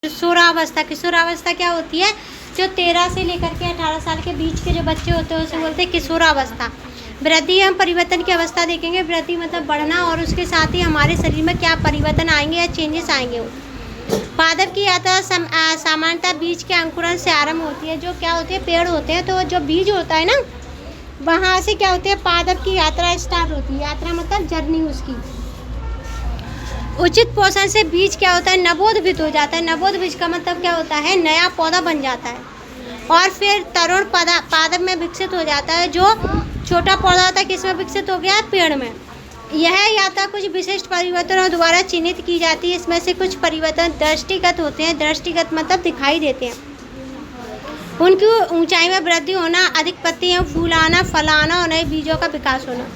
किशोरावस्था। किशोरावस्था क्या होती है? जो 13 से लेकर के 18 साल के बीच के जो बच्चे होते हैं उसे बोलते हैं किशोरावस्था। वृद्धि हम परिवर्तन की अवस्था देखेंगे। वृद्धि मतलब बढ़ना, और उसके साथ ही हमारे शरीर में क्या परिवर्तन आएंगे या चेंजेस आएंगे। वो पादप की यात्रा सामान्यतः बीज के अंकुरण से आरंभ होती है। जो क्या होते हैं, पेड़ होते हैं, तो जो बीज होता है ना, वहाँ से क्या होती है, पादप की यात्रा स्टार्ट होती है। यात्रा मतलब जर्नी उसकी। उचित पोषण से बीज क्या होता है, नवोद्भित हो जाता है। नवोद्भित का मतलब क्या होता है, नया पौधा बन जाता है, और फिर तरुण पादप में विकसित हो जाता है। जो छोटा पौधा होता है किसमें विकसित हो गया, पेड़ में। यह यात्रा कुछ विशिष्ट परिवर्तनों द्वारा चिन्हित की जाती है। इसमें से कुछ परिवर्तन दृष्टिगत होते हैं। दृष्टिगत मतलब दिखाई देते हैं। उनकी ऊंचाई में वृद्धि होना, अधिक पत्तियां, फूल आना, फल आना और नए बीजों का विकास होना।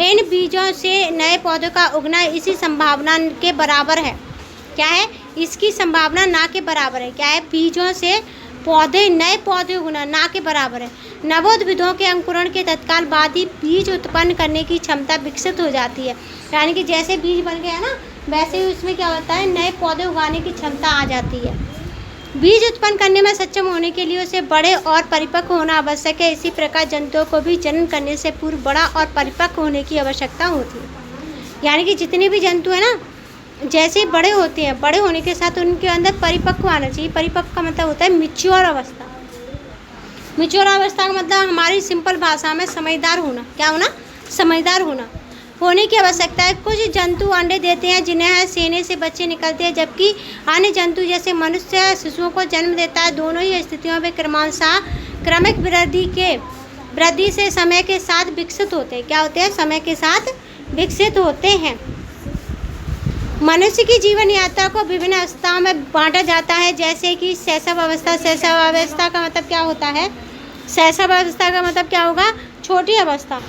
इन बीजों से नए पौधों का उगना इसी संभावना के बराबर है। क्या है, इसकी संभावना ना के बराबर है। क्या है, बीजों से नए पौधे उगना ना के बराबर है। नवोद्भिदों के अंकुरण के तत्काल बाद ही बीज उत्पन्न करने की क्षमता विकसित हो जाती है। यानी कि जैसे बीज बन गया ना, वैसे ही उसमें क्या होता है, नए पौधे उगाने की क्षमता आ जाती है। बीज उत्पन्न करने में सक्षम होने के लिए उसे बड़े और परिपक्व होना आवश्यक है। इसी प्रकार जंतुओं को भी जन्म करने से पूर्व बड़ा और परिपक्व होने की आवश्यकता होती है। यानी कि जितने भी जंतु हैं ना, जैसे बड़े होते हैं, बड़े होने के साथ उनके अंदर परिपक्व आना चाहिए। परिपक्व का मतलब होता है मिच्योर अवस्था। मिच्योर अवस्था का मतलब हमारी सिंपल भाषा में समझदार होना। क्या होना, समझदार होने की आवश्यकता है। कुछ जंतु अंडे देते हैं जिन्हें सेने से बच्चे निकलते हैं, जबकि अन्य जंतु जैसे मनुष्य शिशुओं को जन्म देता है। दोनों ही स्थितियों में क्रमिक वृद्धि से समय के साथ विकसित होते हैं। क्या होते हैं, समय के साथ विकसित होते हैं। मनुष्य की जीवन यात्रा को विभिन्न अवस्थाओं में बांटा जाता है, जैसे कि शैशव अवस्था। शैशव अवस्था का मतलब क्या होता है, शैशव अवस्था का मतलब क्या होगा, छोटी अवस्था।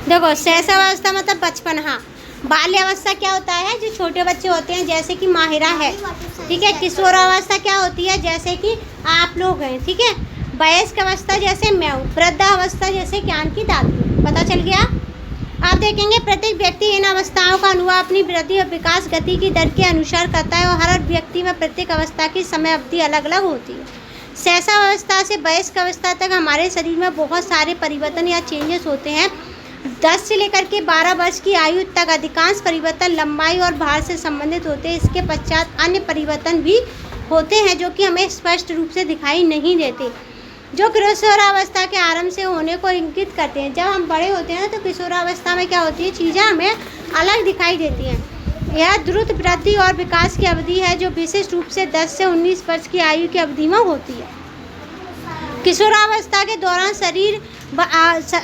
देखो, शैशव अवस्था मतलब बचपन। हाँ, बाल्य अवस्था क्या होता है, जो छोटे बच्चे होते हैं, जैसे कि माहिरा है, ठीक है। किशोरावस्था क्या होती है, जैसे कि आप लोग हैं, ठीक है। वयस्क अवस्था जैसे मैं हूँ। वृद्धावस्था जैसे ज्ञान की दादी। पता चल गया। आप देखेंगे प्रत्येक व्यक्ति इन अवस्थाओं का अनुभव अपनी वृद्धि और विकास गति की दर के अनुसार करता है, और हर व्यक्ति में प्रत्येक अवस्था की समय अवधि अलग अलग होती है। शैशव अवस्था से वयस्क अवस्था तक हमारे शरीर में बहुत सारे परिवर्तन या चेंजेस होते हैं। 10 से लेकर के 12 वर्ष की आयु तक अधिकांश परिवर्तन लंबाई और भार से संबंधित होते हैं। इसके पश्चात अन्य परिवर्तन भी होते हैं जो कि हमें स्पष्ट रूप से दिखाई नहीं देते, जो किशोरावस्था के आरंभ से होने को इंगित करते हैं। जब हम बड़े होते हैं तो किशोरावस्था में क्या होती है, चीज़ें हमें अलग दिखाई देती हैं। यह द्रुत वृद्धि और विकास की अवधि है, जो विशेष रूप से 10 से 19 वर्ष की आयु की अवधि में होती है। किशोरावस्था के दौरान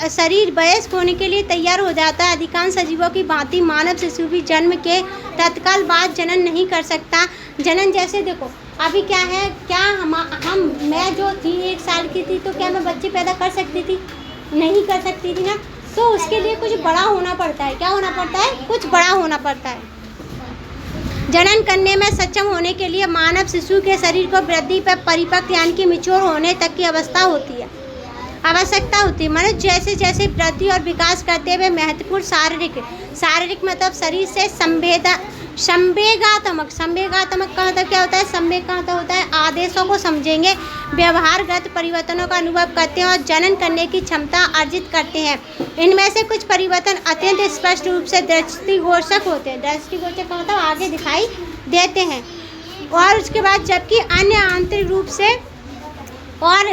शरीर वयस्क होने के लिए तैयार हो जाता है। अधिकांश सजीवों की भांति मानव शिशु भी जन्म के तत्काल बाद जनन नहीं कर सकता। जनन जैसे देखो, अभी क्या है, क्या मैं जो थी 1 साल की थी, तो क्या मैं बच्चे पैदा कर सकती थी? नहीं कर सकती थी ना। तो उसके लिए कुछ बड़ा होना पड़ता है। क्या होना पड़ता है? कुछ बड़ा होना पड़ता है। जनन करने में सक्षम होने के लिए मानव शिशु के शरीर को वृद्धि पर परिपक्व यानी कि मिच्योर होने तक की आवश्यकता होती है। मनुष्य जैसे जैसे वृद्धि और विकास करते हुए महत्वपूर्ण शारीरिक मतलब शरीर से संवेगात्मक का मतलब क्या होता है, संवेग का मतलब होता है आदेशों को समझेंगे, व्यवहारगत परिवर्तनों का अनुभव करते हैं और जनन करने की क्षमता अर्जित करते हैं। इनमें से कुछ परिवर्तन अत्यंत स्पष्ट रूप से दृष्टिगोचर होते हैं। दृष्टिगोचर का मतलब आगे दिखाई देते हैं, और उसके बाद जबकि अन्य आंतरिक रूप से और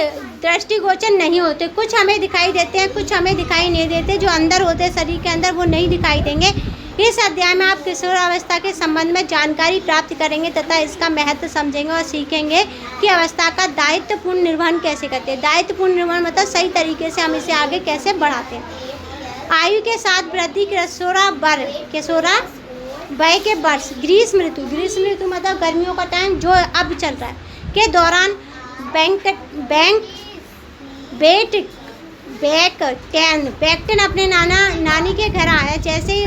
दृष्टिगोचर नहीं होते। कुछ हमें दिखाई देते हैं, कुछ हमें दिखाई नहीं देते। जो अंदर होते हैं शरीर के अंदर, वो नहीं दिखाई देंगे। इस अध्याय में आप किशोरावस्था के संबंध में जानकारी प्राप्त करेंगे तथा इसका महत्व समझेंगे और सीखेंगे कि अवस्था का दायित्वपूर्ण निर्वहन कैसे करते हैं। दायित्वपूर्ण निर्वहन मतलब सही तरीके से हम इसे आगे कैसे बढ़ाते हैं। आयु के साथ वृद्धि वय के वर्ष। ग्रीष्म ऋतु मतलब गर्मियों का टाइम जो अब चल रहा है के दौरान बैक्टेन अपने नानी के घर आया। जैसे ही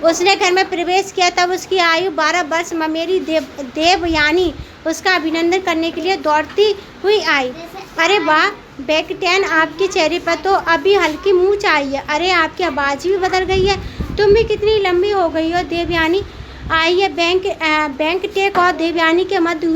उसने घर में प्रवेश किया, तब उसकी आयु 12 वर्ष ममेरी देवयानी उसका अभिनंदन करने के लिए दौड़ती हुई आई। अरे वाह बैक्टेन, आपके चेहरे पर तो अभी हल्की मूंछ आई है। अरे आपकी आवाज़ भी बदल गई है, तुम भी कितनी लंबी हो गई हो देवयानी। आइए बैंक टेक और देवयानी के मध्य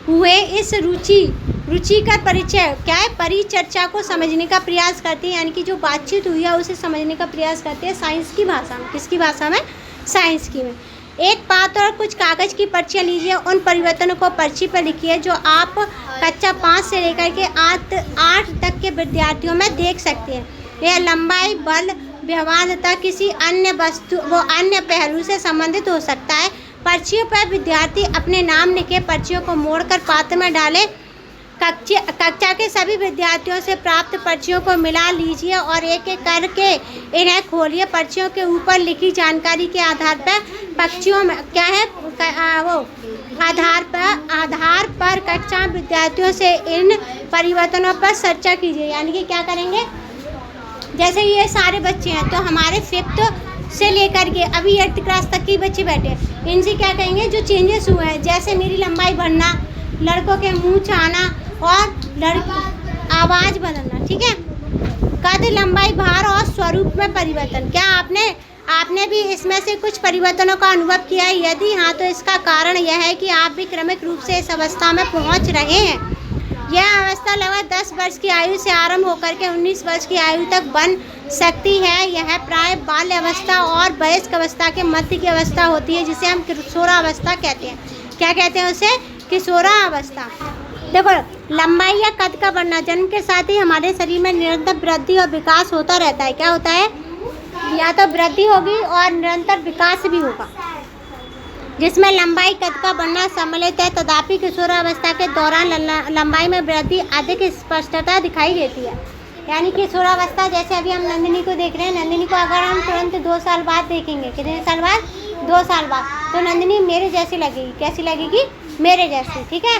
हुए इस रुचिकर परिचय क्या है परिचर्चा को समझने का प्रयास करते हैं, यानी कि जो बातचीत हुई है उसे समझने का प्रयास करते हैं साइंस की भाषा में। किसकी भाषा में? साइंस की में। एक पात और कुछ कागज़ की पर्चियाँ लीजिए, उन परिवर्तनों को पर्ची पर लिखिए जो आप कक्षा 5 से लेकर के 8 तक के विद्यार्थियों में देख सकते हैं। यह लंबाई, बल, व्यवहार तथा किसी अन्य पहलू से संबंधित हो सकता है। पर्चियों पर विद्यार्थी अपने नाम लिखे, पर्चियों को मोड़कर पात्र में डालें। कक्षा के सभी विद्यार्थियों से प्राप्त पर्चियों को मिला लीजिए और एक एक करके इन्हें खोलिए। पर्चियों के ऊपर लिखी जानकारी के आधार पर पर्चियों में क्या है आधार पर कक्षा विद्यार्थियों से इन परिवर्तनों पर चर्चा कीजिए। यानी कि क्या करेंगे, जैसे ये सारे बच्चे हैं तो हमारे 5th से लेकर के अभी 8th क्लास तक के बच्चे बैठे हैं, इनसे क्या कहेंगे जो चेंजेस हुए हैं, जैसे मेरी लंबाई बढ़ना, लड़कों के मुंह छाना और आवाज़ बदलना। ठीक है, कद, लंबाई, भार और स्वरूप में परिवर्तन। क्या आपने भी इसमें से कुछ परिवर्तनों का अनुभव किया है? यदि हाँ तो इसका कारण यह है कि आप भी क्रमिक रूप से इस अवस्था में पहुंच रहे हैं। यह अवस्था लगभग 10 वर्ष की आयु से आरंभ होकर के 19 वर्ष की आयु तक बन सकती है। यह प्राय बाल्य अवस्था और वयस्क अवस्था के मध्य की अवस्था होती है, जिसे हम किशोरावस्था कहते हैं। क्या कहते हैं उसे? किशोरावस्था। देखो, लंबाई या कद का बढ़ना जन्म के साथ ही हमारे शरीर में निरंतर वृद्धि और विकास होता रहता है। क्या होता है? या तो वृद्धि होगी और निरंतर विकास भी होगा, जिसमें लंबाई, कद का बढ़ना सम्मिलित है। तथापि किशोरावस्था के दौरान लंबाई में वृद्धि अधिक स्पष्टता दिखाई देती है। यानी किशोरावस्था, जैसे अभी हम नंदिनी को देख रहे हैं, नंदिनी को अगर हम तुरंत 2 साल बाद देखेंगे, कितने साल बाद? 2 साल बाद, तो नंदिनी मेरे जैसी लगेगी। कैसी लगेगी? मेरे जैसी। ठीक है।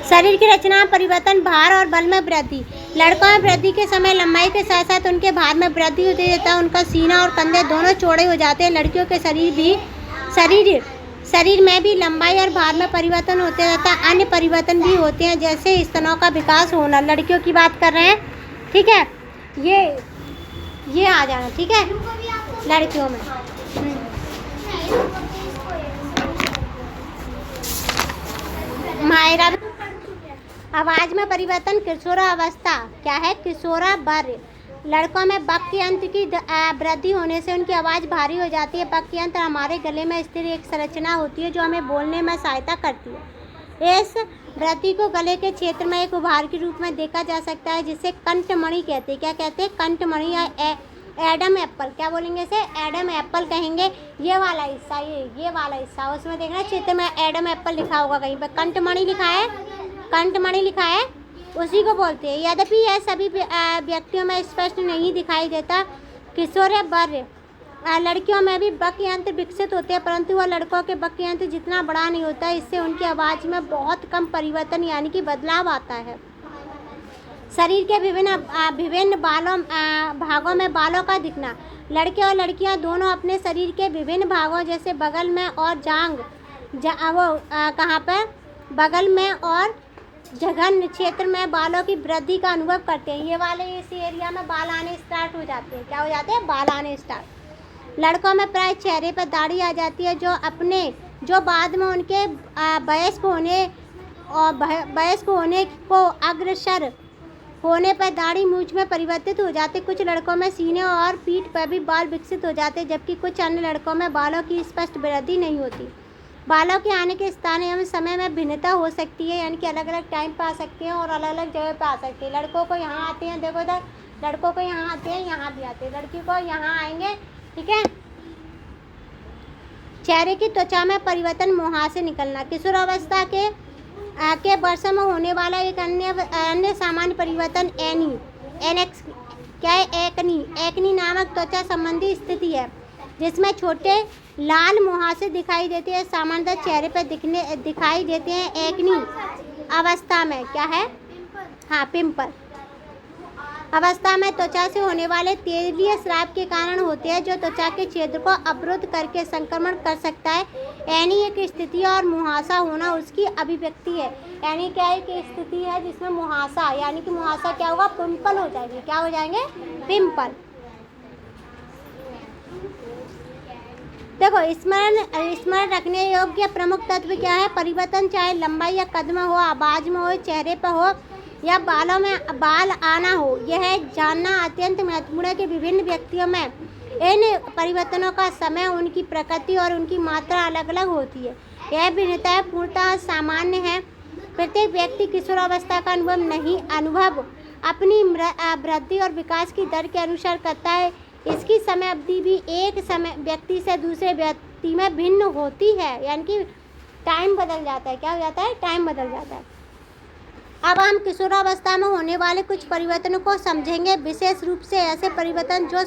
शरीर की रचना, परिवर्तन, भार और बल में वृद्धि। लड़कों में वृद्धि के समय लंबाई के साथ साथ उनके भार में वृद्धि होती रहता है। उनका सीना और कंधे दोनों चौड़े हो जाते हैं। लड़कियों के शरीर में भी लंबाई और भार में परिवर्तन होते रहता है। अन्य परिवर्तन भी होते हैं, जैसे स्तनों का विकास होना। लड़कियों की बात कर रहे हैं। ठीक है, ये आ जाना। ठीक है, लड़कियों में मायरा। आवाज़ में परिवर्तन, किशोरावस्था क्या है? किशोरावर्य। लड़कों में बक यंत्र की वृद्धि होने से उनकी आवाज़ भारी हो जाती है। बक यंत्र हमारे गले में स्थिर एक संरचना होती है जो हमें बोलने में सहायता करती है। इस वृद्धि को गले के क्षेत्र में एक उभार के रूप में देखा जा सकता है, जिसे कंठमणि कहते हैं। क्या कहते हैं? कंठमणि या एडम एप्पल। क्या बोलेंगे इसे? एडम एप्पल कहेंगे। ये वाला हिस्सा, ये वाला हिस्सा, उसमें देखना चित्र में एडम एप्पल लिखा होगा कहीं पर। कंठमणि लिखा है, कंठमणि लिखा है, उसी को बोलते हैं। यद्यपि यह सभी व्यक्तियों में स्पष्ट नहीं दिखाई देता। किशोरावर्य लड़कियों में भी बक यंत्र विकसित होते हैं, परंतु वह लड़कों के बक यंत्र जितना बड़ा नहीं होता है। इससे उनकी आवाज़ में बहुत कम परिवर्तन यानी कि बदलाव आता है। शरीर के विभिन्न भागों में बालों का दिखना। लड़के और लड़कियां दोनों अपने शरीर के विभिन्न भागों, जैसे बगल में और कहाँ पर? बगल में और जघन क्षेत्र में बालों की वृद्धि का अनुभव करते हैं। ये वाले इस एरिया में बाल आने स्टार्ट हो जाते हैं। क्या हो जाते हैं? बाल आने स्टार्ट। लड़कों में प्राय चेहरे पर दाढ़ी आ जाती है, जो बाद में उनके वयस्क होने को अग्रसर होने पर दाढ़ी मूंछ में परिवर्तित हो जाते। कुछ लड़कों में सीने और पीठ पर भी बाल विकसित हो जाते, जबकि कुछ अन्य लड़कों में बालों की स्पष्ट वृद्धि नहीं होती। बालों के आने के स्थान एवं समय में भिन्नता हो सकती है, यानी कि अलग अलग टाइम पर आ सकते हैं और अलग अलग जगह पर आ सकते हैं। लड़कों को यहाँ आते हैं, देखो इधर, लड़कों को यहाँ आते हैं, यहाँ भी आते हैं। लड़की को यहाँ आएंगे। ठीक है। चेहरे की त्वचा में परिवर्तन, मुहासे निकलना। किशोरावस्था के वर्षों में होने वाला एक अन्य सामान्य परिवर्तन एक्नी नामक त्वचा संबंधी स्थिति है, जिसमें छोटे लाल मुहासे दिखाई देते हैं। सामान्यतः चेहरे पर दिखाई देते हैं। एक्नी अवस्था में क्या है? हाँ, पिंपल अवस्था में त्वचा से होने वाले तेलीय स्राव के कारण होते हैं, जो त्वचा के क्षेत्र को अवरुद्ध करके संक्रमण कर सकता है। यानी एक स्थिति और मुहासा होना उसकी अभिव्यक्ति है। यानी क्या है कि स्थिति है जिसमें मुहासा, यानी कि मुहासा क्या होगा? पिंपल हो जाएंगे। क्या हो जाएंगे? पिंपल। देखो, स्मरण स्मरण रखने योग्य प्रमुख तत्व क्या है? परिवर्तन चाहे लंबाई या कद में हो, आवाज में हो, चेहरे पर हो या बालों में बाल आना हो, यह जानना अत्यंत महत्वपूर्ण है कि विभिन्न व्यक्तियों में इन परिवर्तनों का समय, उनकी प्रकृति और उनकी मात्रा अलग अलग होती है। यह भिन्नताएं पूर्णतः सामान्य है। प्रत्येक व्यक्ति किशोरावस्था का अनुभव अपनी वृद्धि और विकास की दर के अनुसार करता है। इसकी समय अवधि भी एक समय व्यक्ति से दूसरे व्यक्ति में भिन्न होती है, यानी कि टाइम बदल जाता है। क्या हो जाता है? टाइम बदल जाता है। अब हम किशोरावस्था में होने वाले कुछ परिवर्तनों को समझेंगे, विशेष रूप से ऐसे परिवर्तन जो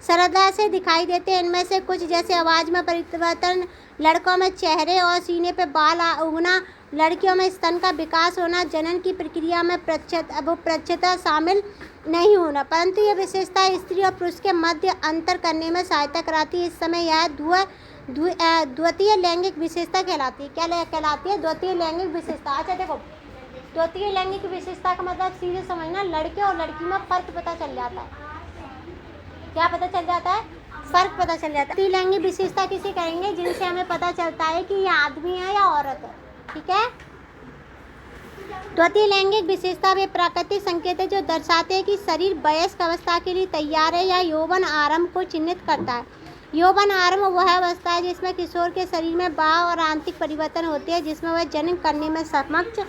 सरलता से दिखाई देते हैं। इनमें से कुछ जैसे आवाज़ में परिवर्तन, लड़कों में चेहरे और सीने पर बाल उगना, लड़कियों में स्तन का विकास होना, जनन की प्रक्रिया में प्रच्छता शामिल नहीं होना, परंतु यह विशेषता स्त्री और पुरुष के मध्य अंतर करने में सहायता कराती है। इस समय यह द्वितीय लैंगिक विशेषता कहलाती है। क्या कहलाती है? द्वितीय लैंगिक विशेषता। अच्छा देखो, द्वितीय लैंगिक विशेषता का मतलब सीधे समझना, लड़के और लड़की में फर्क पता चल जाता है। क्या पता चल जाता है? फर्क पता चल जाता है। द्वितीय लैंगिक विशेषता किसे कहेंगे? जिनसे हमें पता चलता है कि ये आदमी है या औरत है। ठीक है। द्वितीय लैंगिक विशेषता वे प्राकृतिक संकेत है जो दर्शाते हैं कि शरीर वयस्क अवस्था के लिए तैयार है या यौवन आरंभ को चिन्हित करता है। यौवन आरंभ वह अवस्था है जिसमें किशोर के शरीर में बाह्य और आंतरिक परिवर्तन होते हैं, जिसमें वह जन्म करने में समक्ष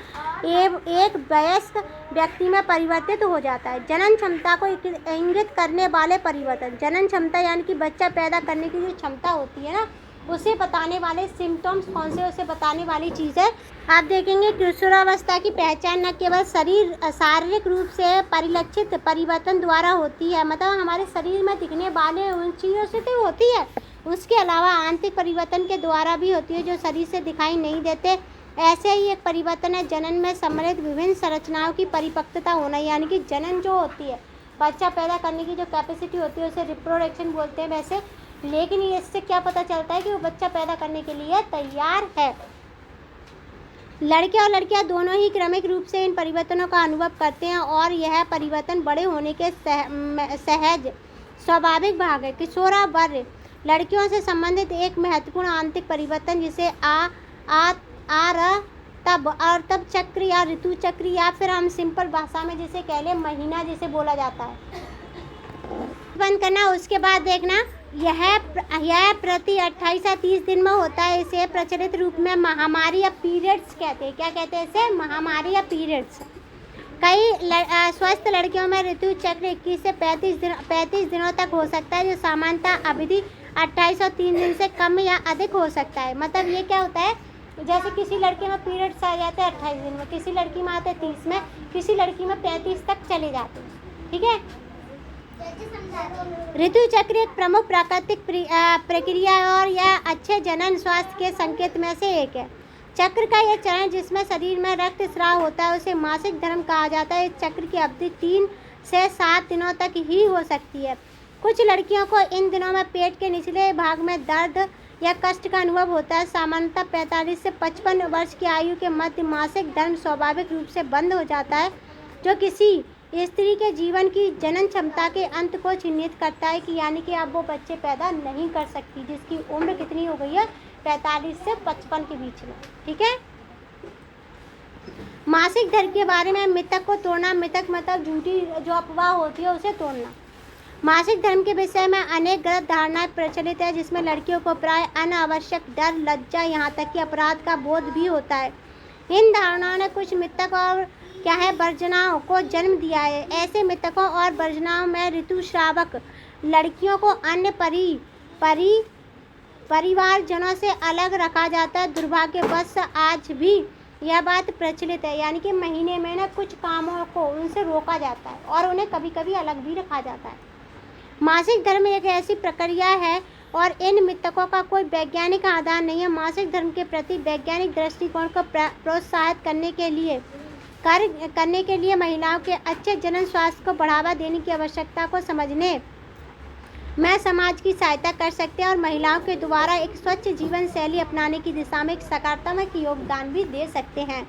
एक वयस्क व्यक्ति में परिवर्तित हो जाता है। जनन क्षमता को इंगित करने वाले परिवर्तन, जनन क्षमता यानी कि बच्चा पैदा करने की जो क्षमता होती है ना, उसे बताने वाले सिम्टम्स कौन से, उसे बताने वाली चीज़ है। आप देखेंगे किशोरावस्था की पहचान न केवल शारीरिक रूप से परिलक्षित परिवर्तन द्वारा होती है, मतलब हमारे शरीर में दिखने वाले उन चीज़ों से तो होती है, उसके अलावा आंतरिक परिवर्तन के द्वारा भी होती है जो शरीर से दिखाई नहीं देते। ऐसे ही एक परिवर्तन है जनन में सम्मिलित विभिन्न संरचनाओं की परिपक्वता होना, यानी कि जनन जो होती है, बच्चा पैदा करने की जो कैपेसिटी होती है उसे रिप्रोडक्शन बोलते हैं वैसे, लेकिन इससे क्या पता चलता है कि वो बच्चा पैदा करने के लिए तैयार है। लड़के और लड़कियां दोनों ही क्रमिक रूप से इन परिवर्तनों का अनुभव करते हैं और यह परिवर्तन बड़े होने के सहज स्वाभाविक भाग है। किशोरावस्था लड़कियों से संबंधित एक महत्वपूर्ण आंतरिक परिवर्तन जिसे तब चक्र या ऋतु चक्र, या फिर हम सिंपल भाषा में जिसे कह ले महीना जिसे बोला जाता है, बंद करना। उसके बाद देखना, यह प्रति 28 या 30 दिन में होता है। इसे प्रचलित रूप में महामारी या पीरियड्स कहते हैं। क्या कहते हैं इसे? महामारी या पीरियड्स। कई स्वस्थ लड़कियों में ऋतु चक्र 21 से 35 दिनों तक हो सकता है, जो सामान्यतः अवधि 28 और 3 दिन से कम या अधिक हो सकता है। मतलब ये क्या होता है, जैसे किसी लड़के में पीरियड्स आ जाते हैं 28 दिन में, किसी लड़की में आते हैं 30 में, किसी लड़की में 35 तक चले जाते हैं। ठीक है। ऋतु चक्र एक प्रमुख प्राकृतिक प्रक्रिया है और यह अच्छे जनन स्वास्थ्य के संकेत में से एक है। चक्र का यह चरण जिसमें शरीर में रक्त स्राव होता है उसे मासिक धर्म कहा जाता है। इस चक्र की अवधि 3 से 7 दिनों तक ही हो सकती है। कुछ लड़कियों को इन दिनों में पेट के निचले भाग में दर्द या कष्ट का अनुभव होता है। सामान्यतः 45 से 55 वर्ष की आयु के मध्य मासिक धर्म स्वाभाविक रूप से बंद हो जाता है, जो किसी स्त्री के जीवन की जनन क्षमता के अंत को चिन्हित करता है कि यानी कि अब वो बच्चे पैदा नहीं कर सकती, जिसकी उम्र कितनी हो गई है? 45 से 55 के बीच में। ठीक है। मासिक धर्म के बारे में मिथक को तोड़ना, मिथक मतलब झूठी जो अफवाह होती है उसे तोड़ना। मासिक धर्म के विषय में अनेक गलत धारणाएं प्रचलित है, जिसमें लड़कियों को प्राय अनावश्यक डर, लज्जा, यहाँ तक कि अपराध का बोध भी होता है। इन धारणाओं ने कुछ मिथक और वर्जनाओं को जन्म दिया है। ऐसे मिथकों और वर्जनाओं में ऋतुस्रावक लड़कियों को अन्य परिवारजनों से अलग रखा जाता है। दुर्भाग्यवश आज भी यह बात प्रचलित है, यानी कि महीने में ना कुछ कामों को उनसे रोका जाता है और उन्हें कभी कभी अलग भी रखा जाता है। मासिक धर्म एक ऐसी प्रक्रिया है और इन मिथकों का कोई वैज्ञानिक आधार नहीं है। मासिक धर्म के प्रति वैज्ञानिक दृष्टिकोण को प्रोत्साहित करने के लिए महिलाओं के अच्छे जनन स्वास्थ्य को बढ़ावा देने की आवश्यकता को समझने में समाज की सहायता कर सकते हैं और महिलाओं के द्वारा एक स्वच्छ जीवन शैली अपनाने की दिशा में एक सकारात्मक योगदान भी दे सकते हैं।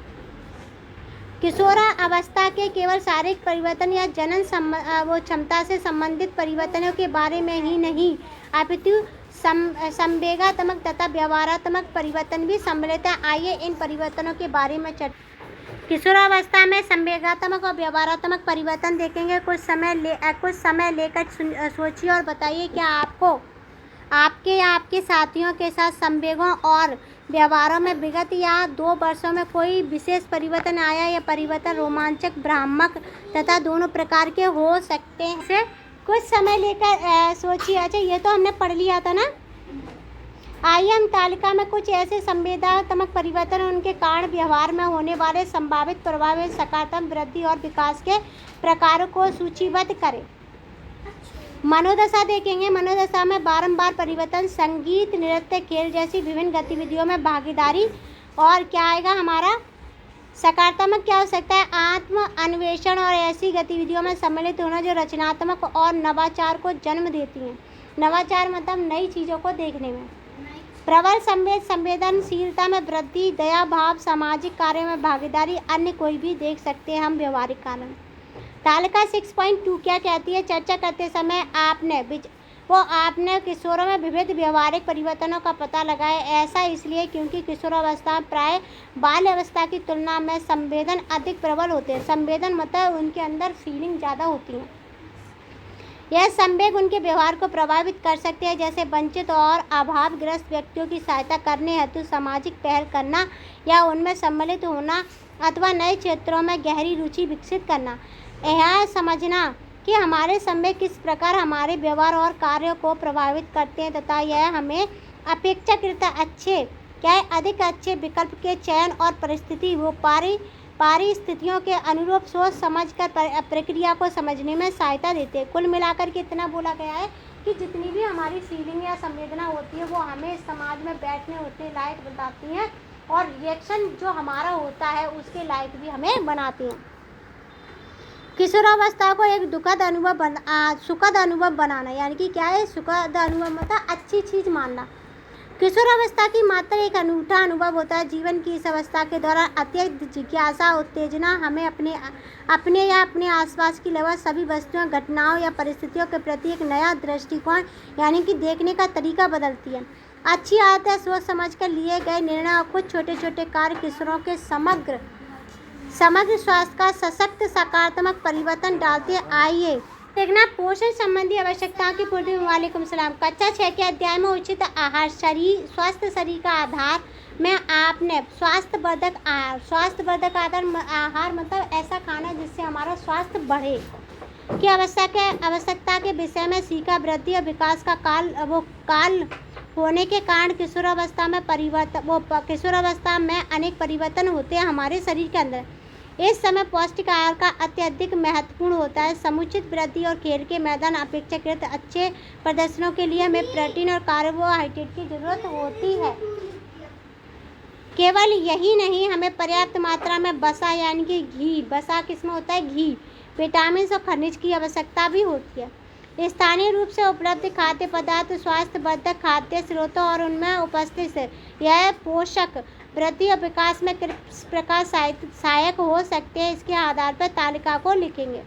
किशोरावस्था के केवल शारीरिक परिवर्तन या जनन क्षमता से संबंधित परिवर्तनों के बारे में ही नहीं, अपितु संवेगात्मक तथा व्यवहारात्मक परिवर्तन भी सम्मिलित है। आइए इन परिवर्तनों के बारे में किशोरावस्था में संवेगात्मक और व्यवहारात्मक परिवर्तन देखेंगे। कुछ समय लेकर सोचिए और बताइए, क्या आपको आपके या आपके साथियों के साथ संवेगों और व्यवहारों में विगत या 2 वर्षों में कोई विशेष परिवर्तन आया? यह परिवर्तन रोमांचक, भ्रामक तथा दोनों प्रकार के हो सकते हैं। कुछ समय लेकर सोचिए। अच्छा, ये तो हमने पढ़ लिया था ना। आइए हम तालिका में कुछ ऐसे संवेदनात्मक परिवर्तन और उनके कारण व्यवहार में होने वाले संभावित प्रभाव, सकारात्मक वृद्धि और विकास के प्रकारों को सूचीबद्ध करें। मनोदशा देखेंगे। मनोदशा में बारंबार परिवर्तन, संगीत, नृत्य, खेल जैसी विभिन्न गतिविधियों में भागीदारी। और क्या आएगा हमारा? सकारात्मक क्या हो सकता है? आत्म अन्वेषण और ऐसी गतिविधियों में सम्मिलित होना जो रचनात्मक और नवाचार को जन्म देती हैं। नवाचार मतलब नई चीज़ों को देखने में। प्रबल संवेदनशीलता में वृद्धि, दया भाव, सामाजिक कार्य में भागीदारी, अन्य कोई भी देख सकते हैं हम व्यवहारिक कारण। तालिका 6.2 क्या कहती है? चर्चा करते समय आपने किशोरों में विविध व्यवहारिक परिवर्तनों का पता लगाया। ऐसा इसलिए क्योंकि किशोरावस्था प्राय बाल्य अवस्था की तुलना में संवेदन अधिक प्रबल होते हैं। संवेदन मतलब उनके अंदर फीलिंग ज़्यादा होती है। यह संवेग उनके व्यवहार को प्रभावित कर सकते हैं, जैसे वंचित और अभावग्रस्त व्यक्तियों की सहायता करने हेतु सामाजिक पहल करना या उनमें सम्मिलित होना अथवा नए क्षेत्रों में गहरी रुचि विकसित करना। यह समझना कि हमारे संवेग किस प्रकार हमारे व्यवहार और कार्यों को प्रभावित करते हैं तथा यह हमें अपेक्षाकृत अधिक अच्छे विकल्प के चयन और परिस्थितियों के अनुरूप सोच समझकर प्रक्रिया को समझने में सहायता देते हैं। कुल मिलाकर के इतना बोला गया है कि जितनी भी हमारी फीलिंग या संवेदना होती है वो हमें समाज में बैठने उठने लायक बताती हैं और रिएक्शन जो हमारा होता है उसके लायक भी हमें बनाती हैं। किशोरावस्था को एक सुखद अनुभव बनाना, यानी कि क्या है? सुखद अनुभव मतलब अच्छी चीज़ मानना। किशोरावस्था की मात्र एक अनूठा अनुभव होता है। जीवन की इस अवस्था के दौरान अत्यधिक जिज्ञासा, उत्तेजना हमें अपने या अपने आसपास की लगभग सभी वस्तुओं, घटनाओं या परिस्थितियों के प्रति एक नया दृष्टिकोण यानी कि देखने का तरीका बदलती है। अच्छी आदतें, सोच समझ कर लिए गए निर्णय और कुछ छोटे छोटे कार्य किशोरों के समग्र स्वास्थ्य का सशक्त सकारात्मक परिवर्तन डालते हैं। आइए देखना पोषण संबंधी आवश्यकताओं की पूर्ति। वालेकुम सलाम। कक्षा 6 के अध्याय में उचित आहार, स्वस्थ शरीर का आधार में आपने स्वास्थ्यवर्धक आहार मतलब ऐसा खाना जिससे हमारा स्वास्थ्य बढ़े की आवश्यकता के विषय में सीखा। वृद्धि और विकास का काल होने के कारण किशोरावस्था में अनेक परिवर्तन होते हैं हमारे शरीर के अंदर। इस समय पौष्टिक आहार का अत्यधिक महत्वपूर्ण होता है। समुचित वृद्धि और खेल के मैदान अपेक्षाकृत अच्छे प्रदर्शनों के लिए हमें प्रोटीन और कार्बोहाइड्रेट की जरूरत होती है। केवल यही नहीं, हमें पर्याप्त मात्रा में वसा यानी कि घी, वसा किसमें होता है? घी, विटामिन और खनिज की आवश्यकता भी होती है। स्थानीय रूप से उपलब्ध खाद्य पदार्थ स्वास्थ्यवर्धक खाद्य स्रोतों और उनमें उपस्थित यह पोषक वृद्धि और विकास में किस प्रकार सहायक हो सकते हैं, इसके आधार पर तालिका को लिखेंगे।